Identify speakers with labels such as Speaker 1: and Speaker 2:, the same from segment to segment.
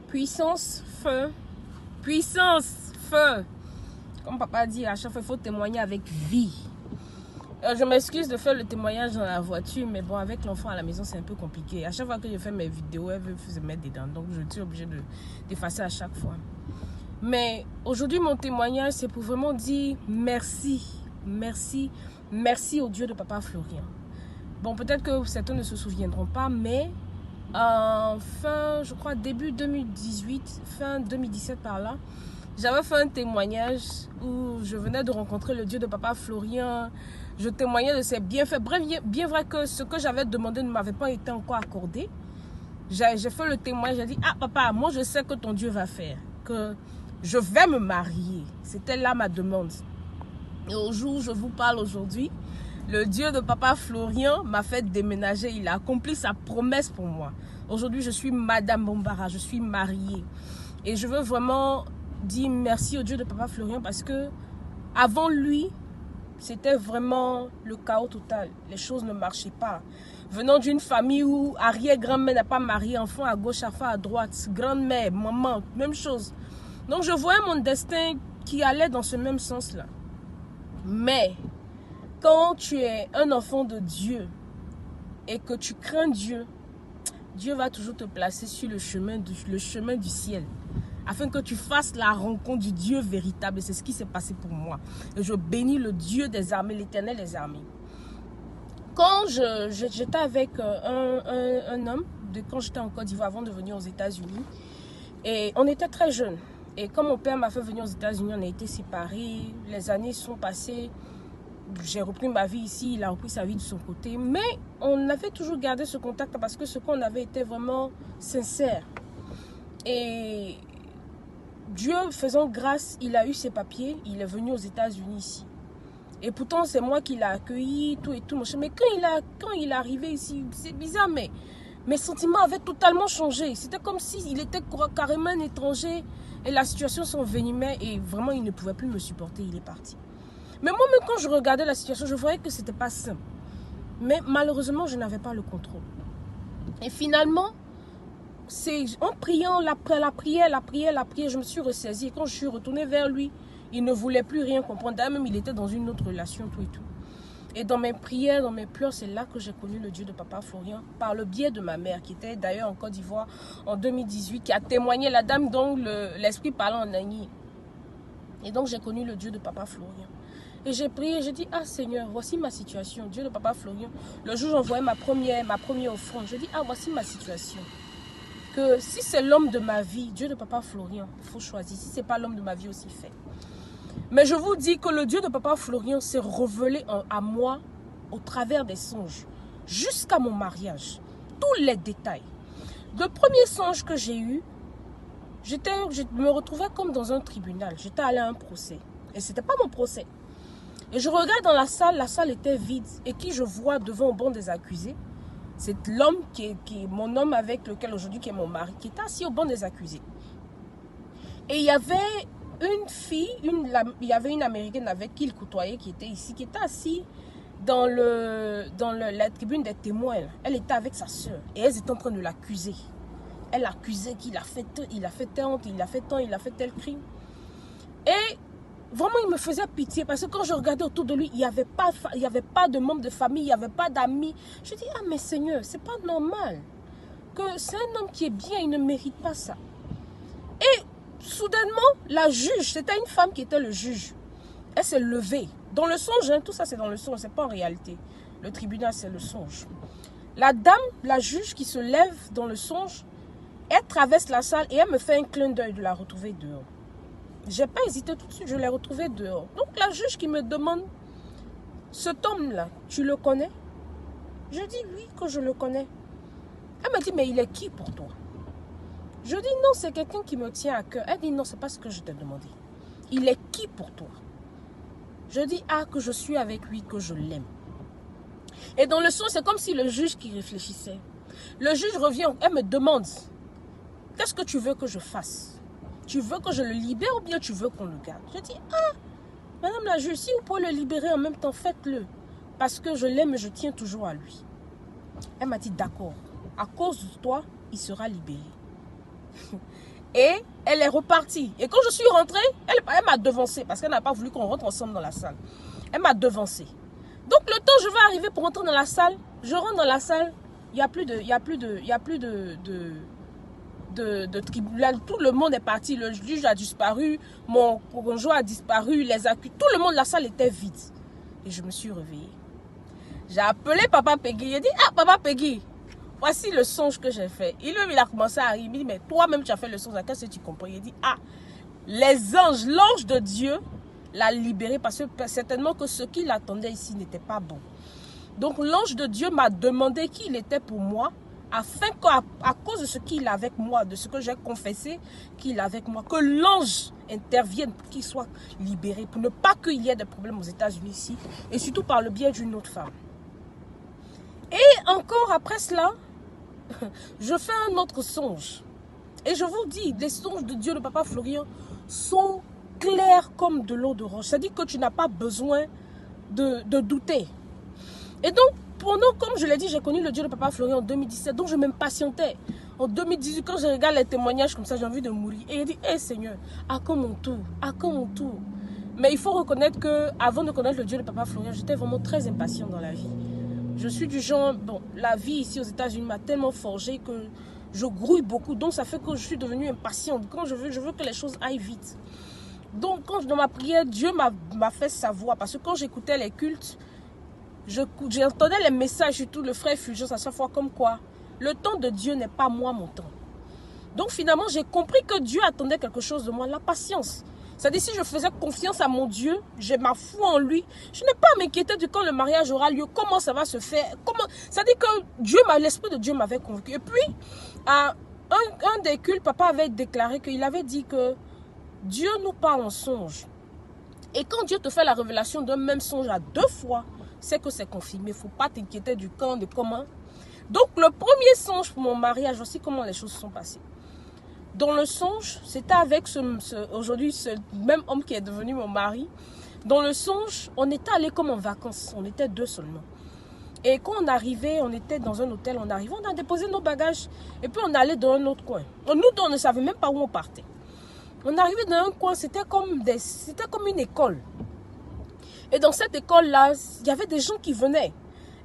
Speaker 1: Puissance, feu. Puissance, feu. Comme papa dit, à chaque fois, il faut témoigner avec vie. Je m'excuse de faire le témoignage dans la voiture, mais bon, avec l'enfant à la maison, c'est un peu compliqué. À chaque fois que je fais mes vidéos, elle veut se mettre dedans. Donc, je suis obligée d'effacer à chaque fois. Mais aujourd'hui, mon témoignage, c'est pour vraiment dire merci. Merci. Merci au Dieu de papa Florian. Bon, peut-être que certains ne se souviendront pas, mais je crois, début 2018, fin 2017 par là, j'avais fait un témoignage où je venais de rencontrer le Dieu de papa Florian. Je témoignais de ses bienfaits. Bref, bien vrai que ce que j'avais demandé ne m'avait pas été encore accordé. J'ai fait le témoignage, j'ai dit, ah papa, moi je sais que ton Dieu va faire, que je vais me marier. C'était là ma demande. Et au jour où je vous parle aujourd'hui, le Dieu de papa Florian m'a fait déménager. Il a accompli sa promesse pour moi. Aujourd'hui, je suis Madame Bombara, je suis mariée. Et je veux vraiment dire merci au Dieu de papa Florian parce que avant lui, c'était vraiment le chaos total. Les choses ne marchaient pas. Venant d'une famille où arrière-grand-mère n'a pas marié, enfant à gauche, enfant à droite, grand-mère, maman, même chose. Donc je voyais mon destin qui allait dans ce même sens-là. Mais quand tu es un enfant de Dieu et que tu crains Dieu, Dieu va toujours te placer sur le chemin du ciel, afin que tu fasses la rencontre du Dieu véritable. Et c'est ce qui s'est passé pour moi. Et je bénis le Dieu des armées, l'Éternel des armées. Quand j'étais avec un homme, quand j'étais en Côte d'Ivoire avant de venir aux États-Unis, et on était très jeunes. Et quand mon père m'a fait venir aux États-Unis, on a été séparés. Les années sont passées. J'ai repris ma vie ici, il a repris sa vie de son côté. Mais on avait toujours gardé ce contact parce que ce qu'on avait était vraiment sincère. Et Dieu faisant grâce, il a eu ses papiers, il est venu aux États-Unis ici. Et pourtant, c'est moi qui l'ai accueilli, tout et tout. Mais quand il est arrivé ici, c'est bizarre, mais mes sentiments avaient totalement changé. C'était comme s'il était carrément un étranger et la situation s'envenimait et vraiment, il ne pouvait plus me supporter, il est parti. Mais moi-même, quand je regardais la situation, je voyais que ce n'était pas simple. Mais malheureusement, je n'avais pas le contrôle. Et finalement, c'est en priant, la prière, je me suis ressaisie. Et quand je suis retournée vers lui, il ne voulait plus rien comprendre. D'ailleurs, même il était dans une autre relation, tout et tout. Et dans mes prières, dans mes pleurs, c'est là que j'ai connu le Dieu de papa Florian, par le biais de ma mère, qui était d'ailleurs en Côte d'Ivoire en 2018, qui a témoigné, la dame dont l'esprit parlait en Agni. Et donc, j'ai connu le Dieu de papa Florian. Et j'ai prié, j'ai dit, ah Seigneur, voici ma situation, Dieu de papa Florian. Le jour où j'envoyais ma première offrande, je dis, ah voici ma situation. Que si c'est l'homme de ma vie, Dieu de papa Florian, il faut choisir. Si ce n'est pas l'homme de ma vie, aussi fait. Mais je vous dis que le Dieu de papa Florian s'est révélé à moi au travers des songes, jusqu'à mon mariage. Tous les détails. Le premier songe que j'ai eu, je me retrouvais comme dans un tribunal. J'étais allée à un procès. Et ce n'était pas mon procès. Et je regarde dans la salle était vide. Et qui je vois devant au banc des accusés, c'est l'homme qui est mon homme avec lequel aujourd'hui qui est mon mari, qui était assis au banc des accusés. Et il y avait une fille, il y avait une Américaine avec qui il côtoyait qui était ici, qui était assise dans la tribune des témoins. Elle était avec sa soeur et elles étaient en train de l'accuser. Elle accusait qu'il a fait tel crime. Et vraiment, il me faisait pitié parce que quand je regardais autour de lui, il n'y avait pas de membres de famille, il n'y avait pas d'amis. Je dis, ah mais Seigneur, c'est pas normal. Que c'est un homme qui est bien, il ne mérite pas ça. Et soudainement, la juge, c'était une femme qui était le juge. Elle s'est levée. Dans le songe, hein, tout ça c'est dans le songe, c'est pas en réalité. Le tribunal, c'est le songe. La dame, la juge qui se lève dans le songe, elle traverse la salle et elle me fait un clin d'œil de la retrouver dehors. Je n'ai pas hésité tout de suite, je l'ai retrouvé dehors. Donc la juge qui me demande, cet homme-là, tu le connais? Je dis oui que je le connais. Elle me dit, mais il est qui pour toi? Je dis non, c'est quelqu'un qui me tient à cœur. Elle dit non, c'est pas ce que je t'ai demandé. Il est qui pour toi? Je dis ah, que je suis avec lui, que je l'aime. Et dans le son, c'est comme si le juge qui réfléchissait. Le juge revient, elle me demande, qu'est-ce que tu veux que je fasse? Tu veux que je le libère ou bien tu veux qu'on le garde? Je dis, ah, madame la juge, si vous pouvez le libérer en même temps, faites-le. Parce que je l'aime et je tiens toujours à lui. Elle m'a dit, d'accord, à cause de toi, il sera libéré. Et elle est repartie. Et quand je suis rentrée, elle m'a devancé parce qu'elle n'a pas voulu qu'on rentre ensemble dans la salle. Elle m'a devancé. Donc le temps je vais arriver pour rentrer dans la salle, je rentre dans la salle, il n'y a plus de tribunal, tout le monde est parti, le juge a disparu, mon conjoint a disparu, les accusés, tout le monde, la salle était vide. Et je me suis réveillée. J'ai appelé Papa Peggy, j'ai dit, ah Papa Peggy, voici le songe que j'ai fait. Il a commencé à rire, il me dit, mais toi-même tu as fait le songe, qu'est-ce que tu comprends? Il dit, ah, les anges, l'ange de Dieu l'a libéré parce que certainement que ce qu'il attendait ici n'était pas bon. Donc l'ange de Dieu m'a demandé qui il était pour moi, afin qu'à cause de ce qu'il a avec moi, de ce que j'ai confessé qu'il a avec moi, que l'ange intervienne pour qu'il soit libéré, pour ne pas qu'il y ait des problèmes aux États-Unis ici, et surtout par le biais d'une autre femme. Et encore après cela, je fais un autre songe. Et je vous dis, les songes de Dieu de Papa Florian sont clairs comme de l'eau de roche. C'est-à-dire que tu n'as pas besoin de douter. Et donc, pendant, comme je l'ai dit, j'ai connu le Dieu de Papa Florian en 2017, donc je m'impatientais. En 2018, quand je regarde les témoignages comme ça, j'ai envie de mourir. Et il dit, hé Seigneur, à quand mon tour? À quand mon tour? Mais il faut reconnaître que avant de connaître le Dieu de Papa Florian, j'étais vraiment très impatient dans la vie. Je suis du genre, bon, la vie ici aux États-Unis m'a tellement forgé que je grouille beaucoup. Donc ça fait que je suis devenue impatiente. Quand je veux que les choses aillent vite. Donc quand dans ma prière, Dieu m'a fait savoir. Parce que quand j'écoutais les cultes, j'entendais les messages, surtout le frère Fulgence à chaque fois, comme quoi le temps de Dieu n'est pas moi mon temps. Donc finalement, j'ai compris que Dieu attendait quelque chose de moi, la patience. C'est-à-dire, si je faisais confiance à mon Dieu, j'ai ma foi en lui, je n'ai pas à m'inquiéter de quand le mariage aura lieu, comment ça va se faire. C'est-à-dire que l'Esprit de Dieu m'avait convaincu. Et puis, à un des cultes, papa avait déclaré qu'il avait dit que Dieu nous parle en songe. Et quand Dieu te fait la révélation d'un même songe à 2 fois, c'est que c'est confirmé. Il ne faut pas t'inquiéter du quand, de comment. Donc, le premier songe pour mon mariage, voici comment les choses se sont passées. Dans le songe, c'était avec aujourd'hui ce même homme qui est devenu mon mari. Dans le songe, on était allés comme en vacances. On était 2 seulement. Et quand on arrivait, on était dans un hôtel. On arrivait, on a déposé nos bagages. Et puis on allait dans un autre coin. Nous, on ne savait même pas où on partait. On arrivait dans un coin, c'était comme une école. Et dans cette école-là, il y avait des gens qui venaient.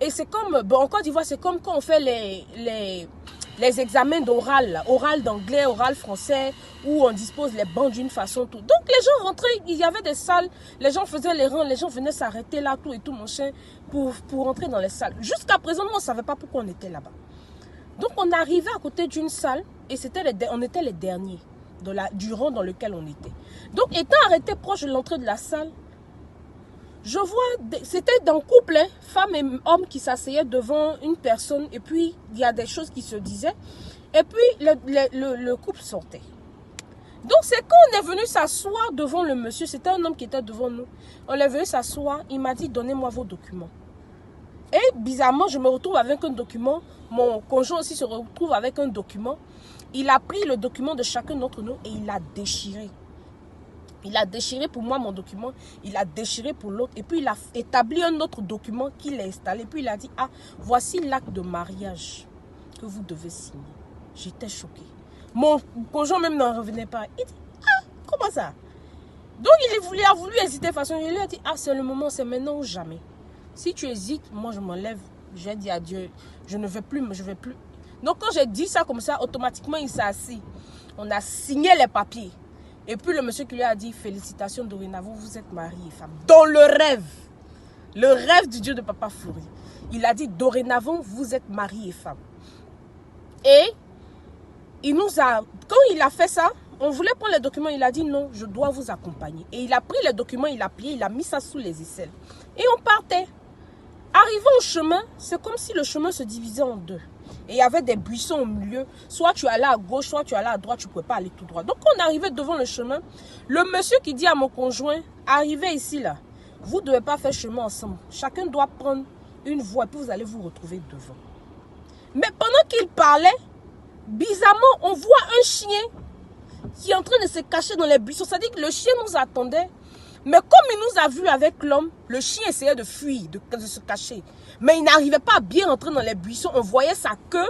Speaker 1: Et c'est comme, bon, en Côte d'Ivoire, c'est comme quand on fait les examens d'oral, oral d'anglais, oral français, où on dispose les bancs d'une façon, tout. Donc les gens rentraient, il y avait des salles, les gens faisaient les rangs, les gens venaient s'arrêter là, tout et tout, mon chien, pour rentrer dans les salles. Jusqu'à présent, nous, on ne savait pas pourquoi on était là-bas. Donc on arrivait à côté d'une salle, et on était les derniers du rang dans lequel on était. Donc étant arrêté proche de l'entrée de la salle, je vois, c'était d'un couple, hein, femme et homme qui s'asseyaient devant une personne et puis il y a des choses qui se disaient et puis le couple sortait. Donc c'est quand on est venu s'asseoir devant le monsieur, c'était un homme qui était devant nous, on est venu s'asseoir, il m'a dit donnez-moi vos documents. Et bizarrement je me retrouve avec un document, mon conjoint aussi se retrouve avec un document, il a pris le document de chacun d'entre nous et il l'a déchiré. Il a déchiré pour moi mon document, il a déchiré pour l'autre et puis il a établi un autre document qu'il a installé. Puis il a dit, ah, voici l'acte de mariage que vous devez signer. J'étais choquée. Mon conjoint même n'en revenait pas. Il dit, ah, comment ça? Donc il a voulu hésiter de façon, il lui a dit, ah, c'est le moment, c'est maintenant ou jamais. Si tu hésites, moi je m'enlève. J'ai dit à Dieu, je ne vais plus, je ne vais plus. Donc quand j'ai dit ça comme ça, automatiquement il s'est assis. On a signé les papiers. Et puis le monsieur qui lui a dit, félicitations dorénavant, vous êtes mari et femme. Dans le rêve du Dieu de Papa Florian. Il a dit, dorénavant, vous êtes mari et femme. Et quand il a fait ça, on voulait prendre les documents, il a dit, non, je dois vous accompagner. Et il a pris les documents, il a plié, il a mis ça sous les aisselles. Et on partait. Arrivant au chemin, c'est comme si le chemin se divisait en 2. Et il y avait des buissons au milieu. Soit tu allais à gauche, soit tu allais à droite. Tu ne pouvais pas aller tout droit. Donc, on arrivait devant le chemin. Le monsieur qui dit à mon conjoint, arrivez ici, là. Vous ne devez pas faire chemin ensemble. Chacun doit prendre une voie. Et puis, vous allez vous retrouver devant. Mais pendant qu'il parlait, bizarrement, on voit un chien qui est en train de se cacher dans les buissons. C'est-à-dire que le chien nous attendait. Mais comme il nous a vus avec l'homme, le chien essayait de fuir, de se cacher. Mais il n'arrivait pas à bien rentrer dans les buissons. On voyait sa queue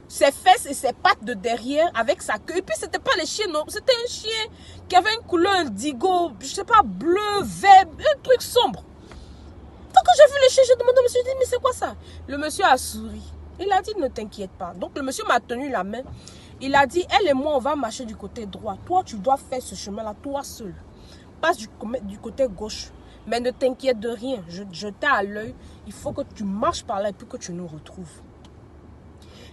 Speaker 1: ses fesses et ses pattes de derrière avec sa queue. Et puis, c'était pas les chiens, non. C'était un chien qui avait une couleur indigo, je sais pas, bleu, vert, un truc sombre. Donc, quand j'ai vu le chien, j'ai demandé au monsieur, mais c'est quoi ça? Le monsieur a souri. Il a dit, ne t'inquiète pas. Donc, le monsieur m'a tenu la main. Il a dit, elle et moi, on va marcher du côté droit. Toi, tu dois faire ce chemin-là, toi seul. Passe du côté gauche. Mais ne t'inquiète de rien. Je t'ai à l'œil. Il faut que tu marches par là et puis que tu nous retrouves.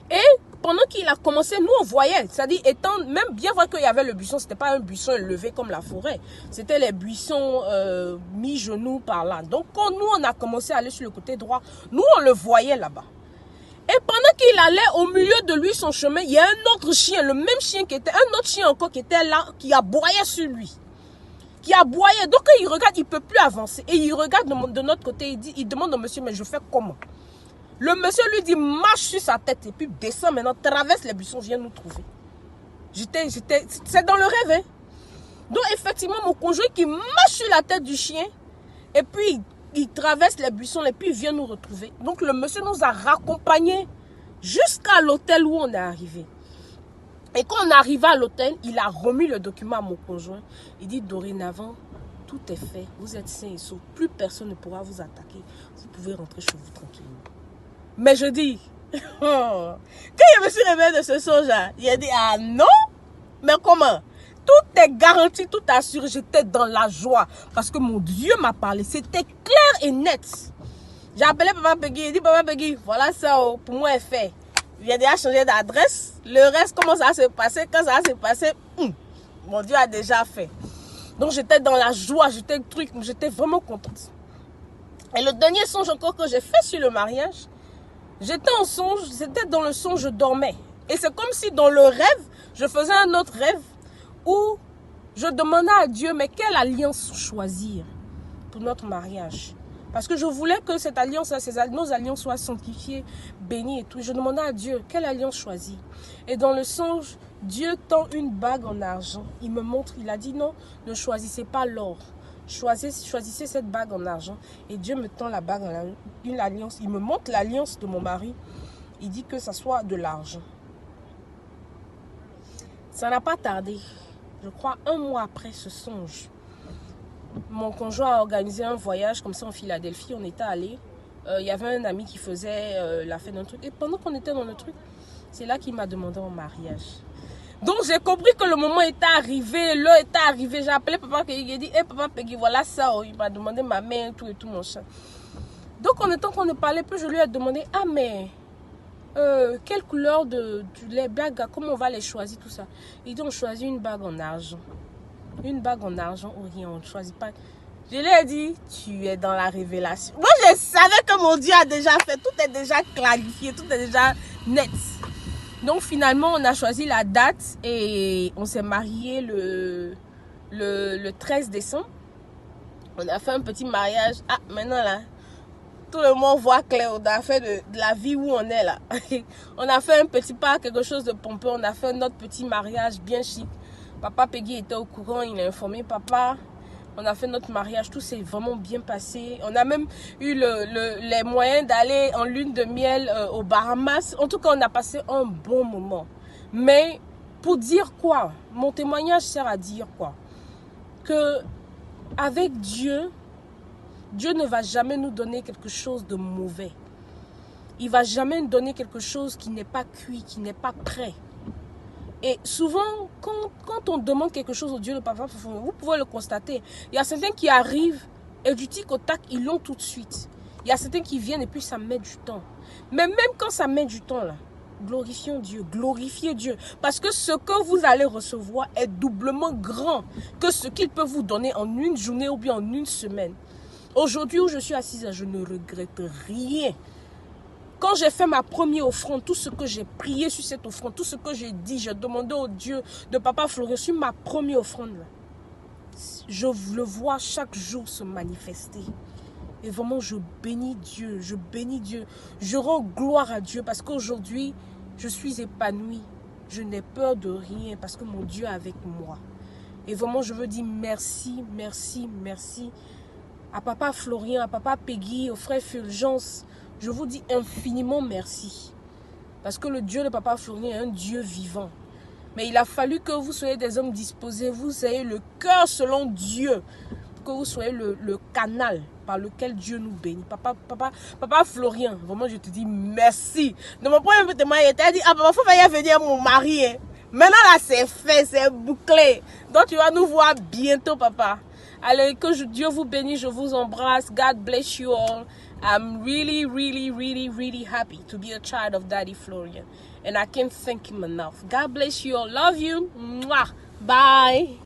Speaker 1: Et pendant qu'il a commencé, nous on voyait, c'est-à-dire étant même bien vrai qu'il y avait le buisson, c'était pas un buisson élevé comme la forêt, c'était les buissons mi-genoux par là. Donc quand nous on a commencé à aller sur le côté droit, nous on le voyait là-bas. Et pendant qu'il allait au milieu de lui son chemin, il y a un autre chien, le même chien qui était, un autre chien encore qui était là, qui aboyait sur lui. Qui aboyait. Donc il regarde, il ne peut plus avancer. Et il regarde de notre côté, il demande au monsieur, mais je fais comment? Le monsieur lui dit, marche sur sa tête et puis descend maintenant, traverse les buissons, viens nous trouver. C'est dans le rêve. Hein? Donc effectivement, mon conjoint qui marche sur la tête du chien et puis il traverse les buissons et puis il vient nous retrouver. Donc le monsieur nous a raccompagnés jusqu'à l'hôtel où on est arrivé. Et quand on est arrivé à l'hôtel, il a remis le document à mon conjoint. Il dit, dorénavant, tout est fait, vous êtes sains et saufs, plus personne ne pourra vous attaquer. Vous pouvez rentrer chez vous tranquillement. Mais je dis, quand je me suis réveillée de ce songe-là, il a dit, ah non, mais comment? Tout est garanti, tout assuré, j'étais dans la joie. Parce que mon Dieu m'a parlé, c'était clair et net. J'ai appelé Papa Peggy, il dit, Papa Peggy, voilà ça, pour moi est fait. Il a déjà changé d'adresse, le reste, comment ça va se passer, quand ça va se passer, mon Dieu a déjà fait. Donc j'étais dans la joie, j'étais vraiment contente. Et le dernier songe encore que j'ai fait sur le mariage, j'étais en songe, c'était dans le songe, je dormais. Et c'est comme si dans le rêve, je faisais un autre rêve où je demandais à Dieu, mais quelle alliance choisir pour notre mariage? Parce que je voulais que cette alliance, nos alliances soient sanctifiées, bénies et tout. Je demandais à Dieu, quelle alliance choisir? Et dans le songe, Dieu tend une bague en argent. Il me montre, il a dit non, ne choisissez pas l'or. Choisissez cette bague en argent. Et Dieu me tend la bague en argent, une alliance. Il me montre l'alliance de mon mari. Il dit que ça soit de l'argent. Ça n'a pas tardé. Je crois 1 mois après ce songe. Mon conjoint a organisé un voyage comme ça en Philadelphie. On était allés. Il y avait un ami qui faisait la fête d'un truc. Et pendant qu'on était dans le truc, c'est là qu'il m'a demandé en mariage. Donc j'ai compris que le moment était arrivé, l'heure était arrivée. J'ai appelé Papa Peggy, il a dit, hey, Papa Peggy, voilà ça. Oh. Il m'a demandé ma main et tout mon chat. Donc en étant qu'on ne parlait plus, je lui ai demandé, ah mais quelle couleur les bagues, comment on va les choisir, tout ça. Il dit, on choisit une bague en argent. Une bague en argent ou rien, on ne choisit pas. Je lui ai dit, tu es dans la révélation. Moi je savais que mon Dieu a déjà fait, tout est déjà clarifié, tout est déjà net. Donc finalement, on a choisi la date et on s'est marié le 13 décembre. On a fait un petit mariage. Ah, maintenant là, tout le monde voit clair. On a fait de la vie où on est là. On a fait un petit pas, quelque chose de pompeux. On a fait notre petit mariage bien chic. Papa Peggy était au courant, il a informé papa. On a fait notre mariage, tout s'est vraiment bien passé. On a même eu les moyens d'aller en lune de miel aux Bahamas. En tout cas, on a passé un bon moment. Mais pour dire quoi? Mon témoignage sert à dire quoi? Que avec Dieu, Dieu ne va jamais nous donner quelque chose de mauvais. Il ne va jamais nous donner quelque chose qui n'est pas cuit, qui n'est pas prêt. Et souvent, quand on demande quelque chose au Dieu de Papa, vous pouvez le constater. Il y a certains qui arrivent et du tic au tac, ils l'ont tout de suite. Il y a certains qui viennent et puis ça met du temps. Mais même quand ça met du temps, là, glorifions Dieu, glorifiez Dieu. Parce que ce que vous allez recevoir est doublement grand que ce qu'il peut vous donner en une journée ou bien en une semaine. Aujourd'hui où je suis assise, je ne regrette rien. Quand j'ai fait ma première offrande, tout ce que j'ai prié sur cette offrande, tout ce que j'ai dit, j'ai demandé au Dieu de Papa Florent sur ma première offrande, là, je le vois chaque jour se manifester. Et vraiment, je bénis Dieu, je bénis Dieu. Je rends gloire à Dieu parce qu'aujourd'hui, je suis épanouie. Je n'ai peur de rien parce que mon Dieu est avec moi. Et vraiment, je veux dire merci, merci, merci à Papa Florian, à Papa Peggy, au frère Fulgence. Je vous dis infiniment merci. Parce que le Dieu de Papa Florian est un Dieu vivant. Mais il a fallu que vous soyez des hommes disposés, vous ayez le cœur selon Dieu, que vous soyez le canal par lequel Dieu nous bénit. Papa Florian, vraiment je te dis merci. De mon premier témoignage, il t'a dit, ah papa, faut faire venir mon mari. Hein. Maintenant là c'est fait, c'est bouclé. Donc tu vas nous voir bientôt papa. Allez, que Dieu vous bénisse, je vous embrasse. God bless you all. I'm really, really, really, really happy to be a child of Daddy Florian. And I can't thank him enough. God bless you all. Love you. Mwah. Bye.